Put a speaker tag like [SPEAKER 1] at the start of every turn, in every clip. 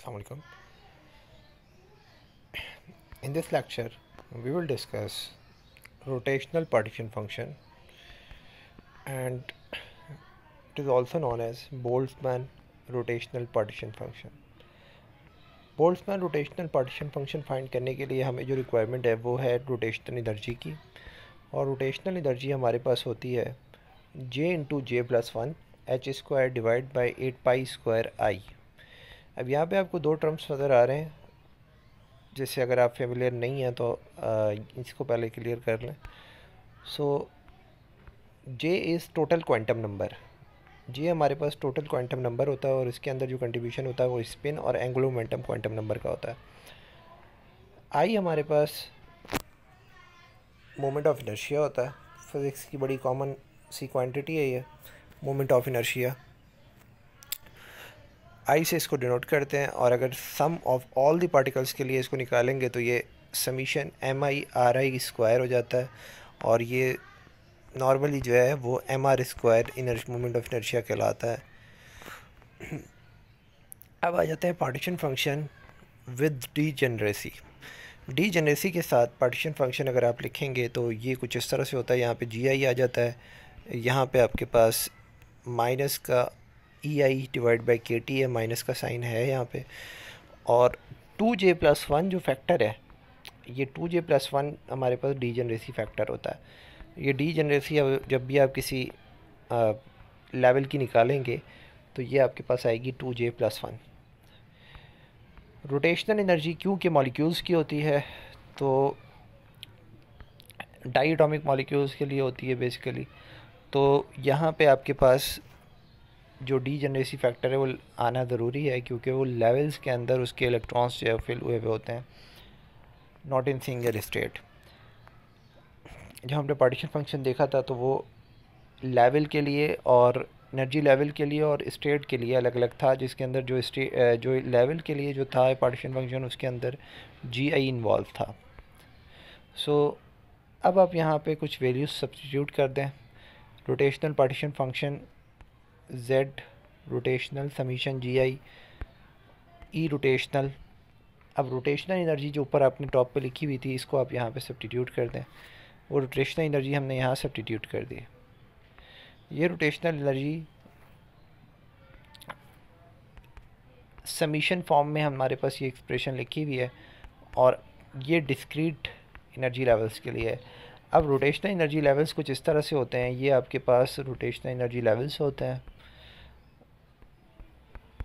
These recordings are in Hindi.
[SPEAKER 1] Assalamualaikum. In this lecture, we will discuss rotational partition function, and it is also known as Boltzmann rotational partition function. Boltzmann rotational partition function find करने के लिए हमें जो रिक्वायरमेंट है वो है रोटेशनल एनर्जी की, और रोटेशनल एनर्जी हमारे पास होती है J into J plus one H square divide by 8 pi square I. अब यहाँ पे आपको दो टर्म्स नज़र आ रहे हैं, जैसे अगर आप फेमिलियर नहीं हैं तो इसको पहले क्लियर कर लें। सो जे इज़ टोटल क्वांटम नंबर। जे हमारे पास टोटल क्वांटम नंबर होता है और इसके अंदर जो कंट्रीब्यूशन होता है वो स्पिन और एंगुलर मोमेंटम क्वांटम नंबर का होता है। आई हमारे पास मोमेंट ऑफ इनर्शिया होता है। फिज़िक्स की बड़ी कॉमन सी क्वांटिटी है ये मोमेंट ऑफ इनर्शिया। आई से इसको डिनोट करते हैं, और अगर sum of all the particles के लिए इसको निकालेंगे तो ये summation M I R I square हो जाता है, और ये नॉर्मली जो है वो M R square moment of inertia कहलाता है। अब आ जाते हैं partition function with degeneracy. Degeneracy के साथ पार्टीशन फंक्शन अगर आप लिखेंगे तो ये कुछ इस तरह से होता है। यहाँ पे जी आई आ जाता है, यहाँ पे आपके पास माइनस का ई आई डिवाइड बाई के टी है, माइनस का साइन है यहाँ पे, और 2j+1 जो फैक्टर है ये 2j+1 हमारे पास डीजेनरेसी फैक्टर होता है। ये डीजेनरेसी जब भी आप किसी लेवल की निकालेंगे तो ये आपके पास आएगी 2j+1। रोटेशनल एनर्जी क्यों के मॉलिक्यूल्स की होती है, तो डाई एटॉमिक मॉलिक्यूल्स के लिए होती है बेसिकली। तो यहाँ पे आपके पास जो डीजेनरेसी फैक्टर है वो आना ज़रूरी है, क्योंकि वो लेवल्स के अंदर उसके इलेक्ट्रॉन्स जो है फिल हुए हुए होते हैं, नॉट इन सिंगल स्टेट। जब हमने पार्टीशन फंक्शन देखा था तो वो लेवल के लिए और एनर्जी लेवल के लिए और स्टेट के लिए अलग अलग था, जिसके अंदर जो लेवल के लिए जो था पार्टीशन फंक्शन उसके अंदर जी आई इन्वॉल्व था। सो अब आप यहाँ पे कुछ वैल्यूज सब्स्टिट्यूट कर दें। Rotational partition function Z rotational summation g i e rotational. अब रोटेशनल एनर्जी जो ऊपर आपने टॉप पे लिखी हुई थी इसको आप यहाँ पे सब्स्टिट्यूट कर दें, वो रोटेशनल एनर्जी हमने यहाँ सब्स्टिट्यूट कर दी। ये रोटेशनल एनर्जी समीशन फॉर्म में हमारे पास ये एक्सप्रेशन लिखी हुई है, और ये डिस्क्रीट एनर्जी लेवल्स के लिए है। अब रोटेशनल एनर्जी लेवल्स कुछ इस तरह से होते हैं, ये आपके पास रोटेशनल एनर्जी लेवल्स होते हैं,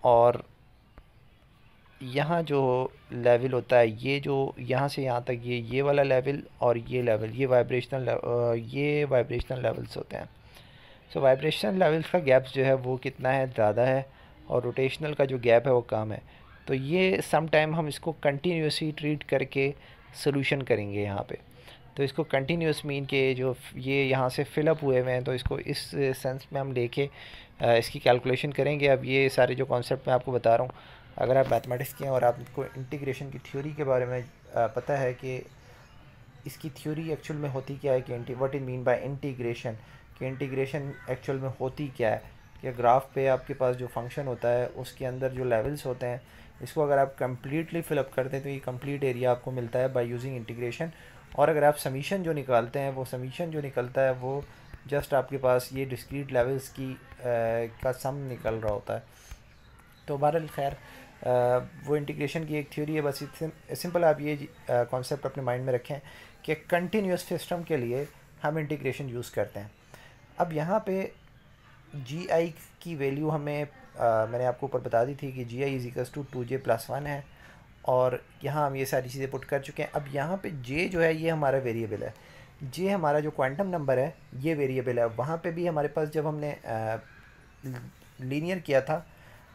[SPEAKER 1] और यहाँ जो लेवल होता है ये जो यहाँ से यहाँ तक ये वाला लेवल और ये लेवल ये वाइब्रेशनल लेवल्स होते हैं। सो वाइब्रेशनल लेवल्स का गैप जो है वो कितना है, ज़्यादा है, और रोटेशनल का जो गैप है वो कम है। तो ये सम टाइम हम इसको कंटिन्यूसली ट्रीट करके सोल्यूशन करेंगे यहाँ पे। तो इसको कंटिन्यूस मीन के जो ये यहाँ से फिलअप हुए हुए हैं, तो इसको इस सेंस में हम लेके इसकी कैलकुलेशन करेंगे। अब ये सारे जो कॉन्सेप्ट मैं आपको बता रहा हूँ, अगर आप मैथमेटिक्स के हैं और आपको इंटीग्रेशन की थ्योरी के बारे में पता है कि इसकी थ्योरी एक्चुअल में होती क्या है, कि what is mean by integration, कि इंटीग्रेशन एक्चुअल में होती क्या है, कि ग्राफ पे आपके पास जो फंक्शन होता है उसके अंदर जो लेवल्स होते हैं, इसको अगर आप कम्प्लीटली फिलअप करते हैं तो ये कम्प्लीट एरिया आपको मिलता है बाय यूजिंग इंटीग्रेशन। और अगर आप समीशन जो निकालते हैं वो समीशन जो निकलता है वो जस्ट आपके पास ये डिस्क्रीट लेवल्स की का सम निकल रहा होता है। तो बहरहाल खैर वो इंटीग्रेशन की एक थ्योरी है। बस सिंपल आप ये कॉन्सेप्ट अपने माइंड में रखें कि कंटिन्यूस सिस्टम के लिए हम इंटीग्रेशन यूज़ करते हैं। अब यहाँ पे जी आई की वैल्यू हमें मैंने आपको ऊपर बता दी थी कि जी आई इज़ टू 2j+1 है, और यहाँ हम ये सारी चीज़ें पुट कर चुके हैं। अब यहाँ पे जे जो है ये हमारा वेरिएबल है, जे हमारा जो क्वांटम नंबर है ये वेरिएबल है। वहाँ पे भी हमारे पास जब हमने लीनियर किया था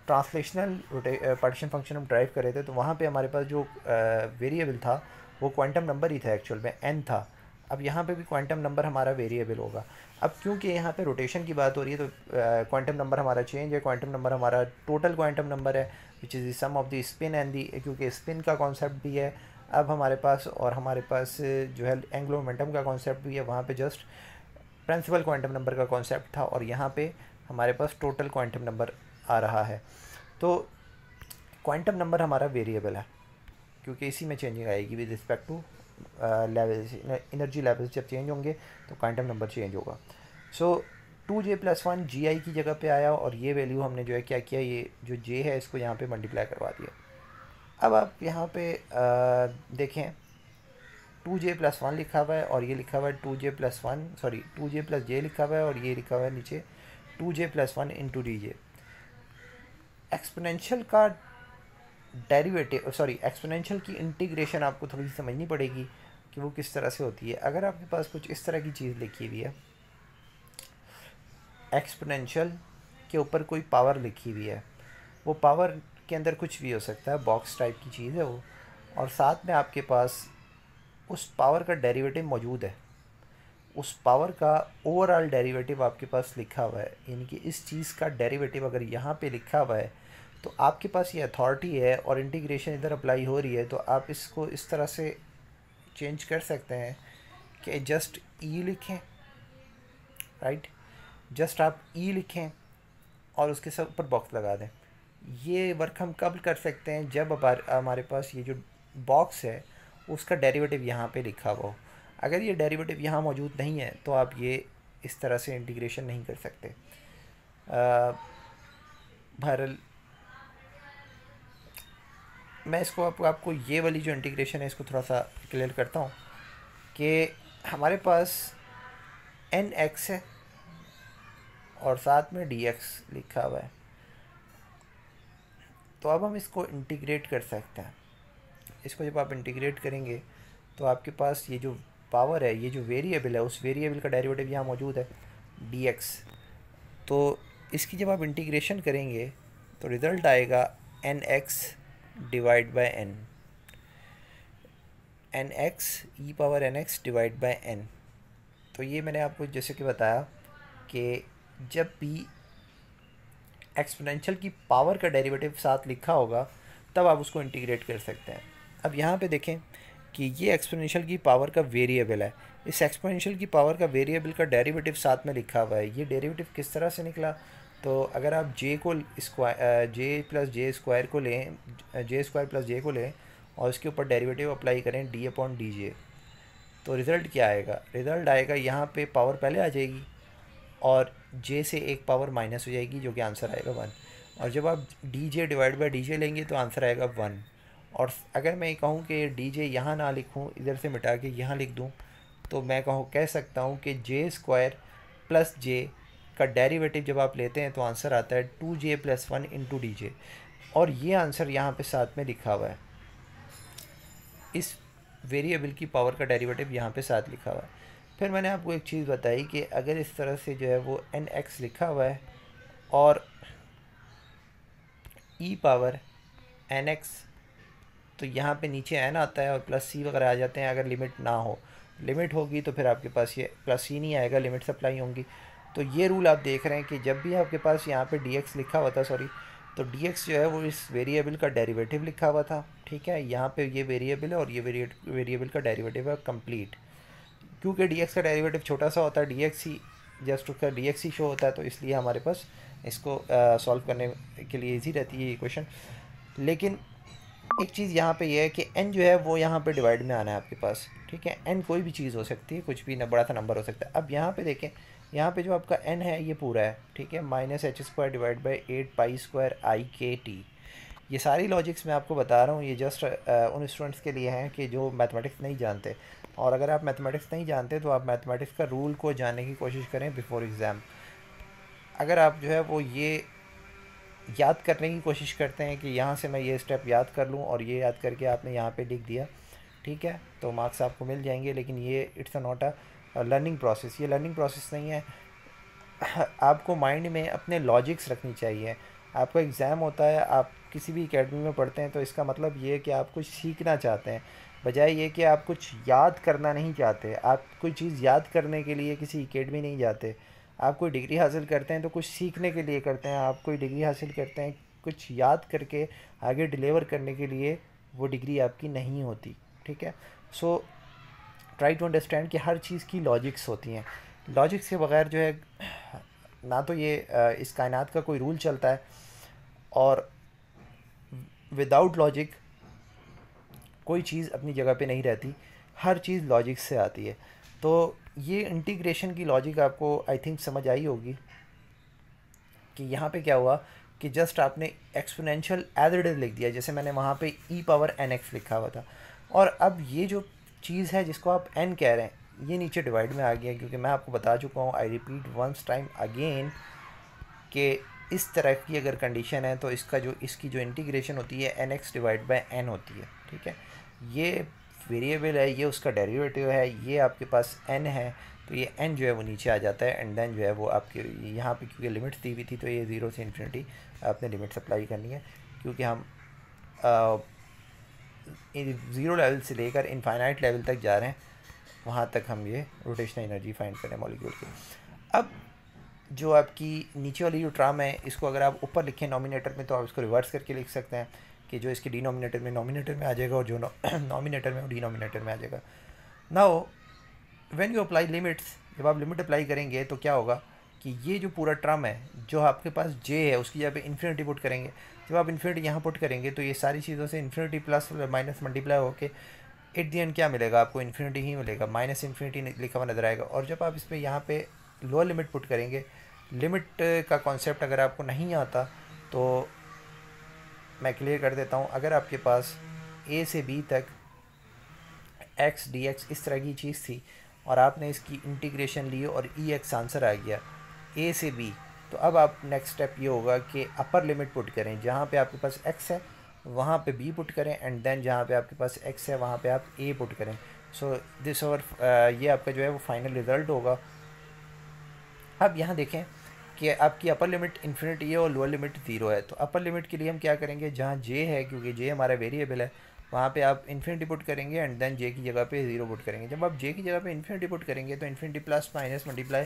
[SPEAKER 1] ट्रांसलेशनल पार्टीशन फंक्शन हम ड्राइव कर रहे थे, तो वहाँ पे हमारे पास जो वेरिएबल था वो क्वांटम नंबर ही था, एक्चुअल में n था। अब यहाँ पे भी क्वांटम नंबर हमारा वेरिएबल होगा। अब क्योंकि यहाँ पे रोटेशन की बात हो रही है तो क्वांटम नंबर हमारा चेंज है। क्वांटम नंबर हमारा टोटल क्वांटम नंबर है which is the sum of the spin and the, क्योंकि स्पिन का कॉन्सेप्ट भी है अब हमारे पास, और हमारे पास जो है एंगुलर मोमेंटम का कॉन्सेप्ट भी है। वहाँ पे जस्ट प्रिंसिपल क्वांटम नंबर का कॉन्सेप्ट था, और यहाँ पे हमारे पास टोटल क्वांटम नंबर आ रहा है। तो क्वांटम नंबर हमारा वेरिएबल है, क्योंकि इसी में चेंजिंग आएगी with respect to level, energy levels जब चेंज होंगे तो क्वांटम नंबर चेंज होगा। सो 2J+1 GI की जगह पे आया, और ये वैल्यू हमने जो है क्या किया, ये जो J है इसको यहाँ पे मल्टीप्लाई करवा दिया। अब आप यहाँ पे देखें 2J+1 लिखा हुआ है, और ये लिखा हुआ है 2J+1, सॉरी 2J+J लिखा हुआ है, और ये लिखा हुआ है नीचे 2J+1 इंटू DJ। एक्सपोनेंशियल का डेरिवेटिव, सॉरी एक्सपोनेंशियल की इंटीग्रेशन आपको थोड़ी सी समझनी पड़ेगी कि वो किस तरह से होती है। अगर आपके पास कुछ इस तरह की चीज़ लिखी हुई है, एक्सपोनेंशियल के ऊपर कोई पावर लिखी हुई है, वो पावर के अंदर कुछ भी हो सकता है, बॉक्स टाइप की चीज़ है वो, और साथ में आपके पास उस पावर का डेरिवेटिव मौजूद है, उस पावर का ओवरऑल डेरिवेटिव आपके पास लिखा हुआ है, यानी कि इस चीज़ का डेरिवेटिव अगर यहाँ पे लिखा हुआ है तो आपके पास ये अथॉरिटी है और इंटीग्रेशन इधर अप्लाई हो रही है, तो आप इसको इस तरह से चेंज कर सकते हैं कि जस्ट ई लिखें, राइट, जस्ट आप ई लिखें और उसके सब ऊपर बॉक्स लगा दें। ये वर्क हम कब कर सकते हैं, जब हमारे पास ये जो बॉक्स है उसका डेरिवेटिव यहाँ पे लिखा हुआ हो। अगर ये डेरिवेटिव यहाँ मौजूद नहीं है तो आप ये इस तरह से इंटीग्रेशन नहीं कर सकते। बहरहाल मैं इसको आपको ये वाली जो इंटीग्रेशन है इसको थोड़ा सा क्लियर करता हूँ कि हमारे पास nx है और साथ में dx लिखा हुआ है, तो अब हम इसको इंटीग्रेट कर सकते हैं। इसको जब आप इंटीग्रेट करेंगे तो आपके पास ये जो पावर है, ये जो वेरिएबल है, उस वेरिएबल का डेरिवेटिव यहाँ मौजूद है dx। तो इसकी जब आप इंटीग्रेशन करेंगे तो रिज़ल्ट आएगा nx divide by n, nx e power nx divide by n। तो ये मैंने आपको जैसे कि बताया कि जब भी एक्सपोनेंशियल की पावर का डेरिवेटिव साथ लिखा होगा तब आप उसको इंटीग्रेट कर सकते हैं। अब यहाँ पे देखें कि ये एक्सपोनेंशियल की पावर का वेरिएबल है, इस एक्सपोनेंशियल की पावर का वेरिएबल का डेरिवेटिव साथ में लिखा हुआ है। ये डेरिवेटिव किस तरह से निकला, तो अगर आप j को j प्लस जे स्क्वायर को लें, जे स्क्वायर प्लस जे को लें और उसके ऊपर डेरिवेटिव अप्लाई करें d/dj, तो रिज़ल्ट क्या आएगा, रिज़ल्ट आएगा यहाँ पे पावर पहले आ जाएगी और j से एक पावर माइनस हो जाएगी, जो कि आंसर आएगा 1। और जब आप dj डिवाइड बाय dj लेंगे तो आंसर आएगा 1। और अगर मैं कहूँ कि dj यहाँ ना लिखूँ, इधर से मिटा के यहाँ लिख दूँ, तो मैं कह सकता हूँ कि जे स्क्वायर प्लस जे का डेरिवेटिव जब आप लेते हैं तो आंसर आता है 2J+1 इंटू डी, और ये आंसर यहाँ पे साथ में लिखा हुआ है। इस वेरिएबल की पावर का डेरिवेटिव यहाँ पे साथ लिखा हुआ है। फिर मैंने आपको एक चीज़ बताई कि अगर इस तरह से जो है वो nx लिखा हुआ है और e पावर nx, तो यहाँ पे नीचे n आता है और प्लस c वगैरह आ जाते हैं अगर लिमिट ना हो। लिमिट होगी तो फिर आपके पास ये प्लस c नहीं आएगा, लिमिट सप्लाई होंगी। तो ये रूल आप देख रहे हैं कि जब भी आपके पास यहाँ पे dx लिखा हुआ था, सॉरी, तो dx जो है वो इस वेरिएबल का डेरिवेटिव लिखा हुआ था, ठीक है। यहाँ पे ये वेरिएबल है और ये वेरिएबल का डेरिवेटिव है कंप्लीट। क्योंकि dx का डेरिवेटिव छोटा सा होता है, dx ही जस्ट उसका dx ही शो होता है, तो इसलिए हमारे पास इसको सॉल्व करने के लिए इजी रहती है ये क्वेश्चन। लेकिन एक चीज़ यहाँ पे ये है कि n जो है वो यहाँ पे डिवाइड में आना है आपके पास, ठीक है। n कोई भी चीज़ हो सकती है, कुछ भी ना बड़ा सा नंबर हो सकता है। अब यहाँ पे देखें, यहाँ पे जो आपका n है ये पूरा है, ठीक है, -h² डिवाइड बाई 8π² IKT। ये सारी लॉजिक्स मैं आपको बता रहा हूँ, ये जस्ट उन स्टूडेंट्स के लिए हैं कि जो मैथमेटिक्स नहीं जानते। और अगर आप मैथमेटिक्स नहीं जानते तो आप मैथमेटिक्स का रूल को जानने की कोशिश करें बिफोर एग्ज़ाम। अगर आप जो है वो ये याद करने की कोशिश करते हैं कि यहाँ से मैं ये स्टेप याद कर लूँ और ये याद करके आपने यहाँ पे लिख दिया, ठीक है, तो मार्क्स आपको मिल जाएंगे। लेकिन ये it's not a learning process, ये लर्निंग प्रोसेस नहीं है। आपको माइंड में अपने लॉजिक्स रखनी चाहिए। आपका एग्ज़ाम होता है, आप किसी भी एकेडमी में पढ़ते हैं तो इसका मतलब ये है कि आप कुछ सीखना चाहते हैं, बजाय ये कि आप कुछ याद करना नहीं चाहते। आप कोई चीज़ याद करने के लिए किसी एकेडमी नहीं जाते। आप कोई डिग्री हासिल करते हैं तो कुछ सीखने के लिए करते हैं। आप कोई डिग्री हासिल करते हैं कुछ याद करके आगे डिलीवर करने के लिए, वो डिग्री आपकी नहीं होती, ठीक है। सो ट्राई टू अंडरस्टैंड कि हर चीज़ की लॉजिक्स होती हैं। लॉजिक्स के बगैर जो है ना तो ये इस कायनात का कोई रूल चलता है, और विदाउट लॉजिक कोई चीज़ अपनी जगह पे नहीं रहती, हर चीज़ लॉजिक से आती है। तो ये इंटीग्रेशन की लॉजिक आपको आई थिंक समझ आई होगी कि यहाँ पे क्या हुआ कि जस्ट आपने एक्सपोनेंशियल एज इट इज़ लिख दिया, जैसे मैंने वहाँ पे ई पावर एन एक्स लिखा हुआ था, और अब ये जो चीज़ है जिसको आप एन कह रहे हैं ये नीचे डिवाइड में आ गया, क्योंकि मैं आपको बता चुका हूँ, I repeat once time again, कि इस तरह की अगर कंडीशन है तो इसकी जो इंटीग्रेशन होती है N X divide by N होती है। ठीक है, ये वेरिएबल है, ये उसका डेरिवेटिव है, ये आपके पास n है, तो ये n जो है वो नीचे आ जाता है, एंड देन जो है वो आपके यहाँ पे क्योंकि लिमिट्स दी हुई थी तो ये 0 से इन्फिनिटी आपने लिमिट्स अप्लाई करनी है, क्योंकि हम ज़ीरो लेवल से लेकर इनफाइनाइट लेवल तक जा रहे हैं, वहाँ तक हम ये रोटेशनल एनर्जी फाइंड करें मॉलिक्यूल की। अब जो आपकी नीचे वाली जो टर्म है इसको अगर आप ऊपर लिखें नॉमिनेटर में, तो आप इसको रिवर्स करके लिख सकते हैं कि जो इसके डिनोमिनेटर में नॉमिनेटर में आ जाएगा और जो नॉमिनेटर में वो डिनोमिनेटर में आ जाएगा। Now when you apply limits, जब आप लिमिट अप्लाई करेंगे तो क्या होगा कि ये जो पूरा टर्म है जो आपके पास जे है उसकी जगह पे इन्फिनिटी पुट करेंगे, जब आप इन्फिनिटी यहाँ पुट करेंगे तो ये सारी चीज़ों से इन्फिनिटी प्लस माइनस मल्टीप्लाई होके एट दी एंड क्या मिलेगा आपको, इन्फिनिटी ही मिलेगा, माइनस इन्फिनिटी लिखा हुआ नजर आएगा। और जब आप इस पर यहाँ पे लोअर लिमिट पुट करेंगे, लिमिट का कॉन्सेप्ट अगर आपको नहीं आता तो मैं क्लियर कर देता हूँ। अगर आपके पास ए से बी तक एक्स डी एक्स इस तरह की चीज़ थी और आपने इसकी इंटीग्रेशन ली और ई एक्स आंसर आ गया ए से बी, तो अब आप नेक्स्ट स्टेप ये होगा कि अपर लिमिट पुट करें, जहाँ पे आपके पास एक्स है वहाँ पे बी पुट करें, एंड देन जहाँ पे आपके पास एक्स है वहाँ पे आप ए पुट करें। सो दिस और ये आपका जो है वो फाइनल रिज़ल्ट होगा। अब यहाँ देखें कि आपकी अपर लिमिट इन्फिनिटी है और लोअर लिमिट ज़ीरो है, तो अपर लिमिट के लिए हम क्या करेंगे, जहाँ जे है क्योंकि जे हमारा वेरिएबल है वहाँ पे आप इन्फिनिटी पुट करेंगे एंड देन जे की जगह पे ज़ीरो पुट करेंगे। जब आप जे की जगह पे इन्फिनिटी पुट करेंगे तो इन्फिनिटी प्लस माइनस मल्टीप्लाई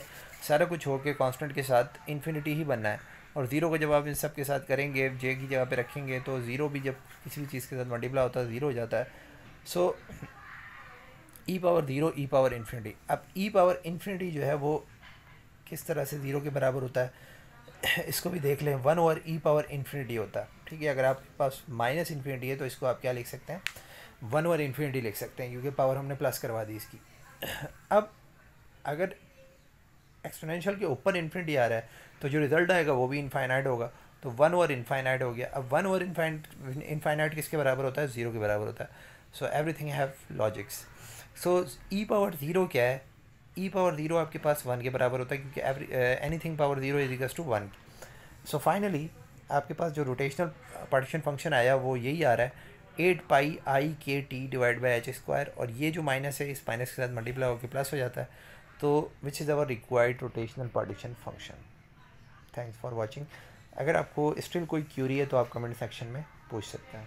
[SPEAKER 1] सारा कुछ होकर कांस्टेंट के साथ इन्फिनिटी ही बनना है, और ज़ीरो को जब आप इन सब के साथ करेंगे जे की जगह पे रखेंगे तो ज़ीरो भी जब किसी भी चीज़ के साथ मल्टीप्लाई होता है ज़ीरो हो जाता है। सो ई पावर ज़ीरो ई पावर इन्फिनिटी। अब ई पावर इन्फिनिटी जो है वो किस तरह से ज़ीरो के बराबर होता है इसको भी देख लें, वन ओवर ई पावर इन्फिनिटी होता है। ठीक है, अगर आपके पास माइनस इन्फिनिटी है तो इसको आप क्या लिख सकते हैं, वन ओवर इन्फिनिटी लिख सकते हैं, क्योंकि पावर हमने प्लस करवा दी इसकी। अब अगर एक्सपोनेंशियल के ऊपर इन्फिनिटी आ रहा है तो जो रिजल्ट आएगा वो भी इनफाइनाइट होगा, तो वन ओवर इनफाइनाइट हो गया। अब वन ओवर इनफाइनाइट किसके बराबर होता है, ज़ीरो के बराबर होता है। So everything have logics. So E power zero क्या है, ई पावर ज़ीरो आपके पास वन के बराबर होता है, क्योंकि anything power zero is equals to one. So finally आपके पास जो रोटेशनल पार्टीशन फंक्शन आया वो यही आ रहा है, 8 पाई आई के T divide by H square, और ये जो माइनस है इस माइनस के साथ मल्टीप्लाई होकर प्लस हो जाता है, तो which is our required rotational partition function. Thanks for watching. अगर आपको स्टिल कोई क्यूरी है तो आप कमेंट सेक्शन में पूछ सकते हैं।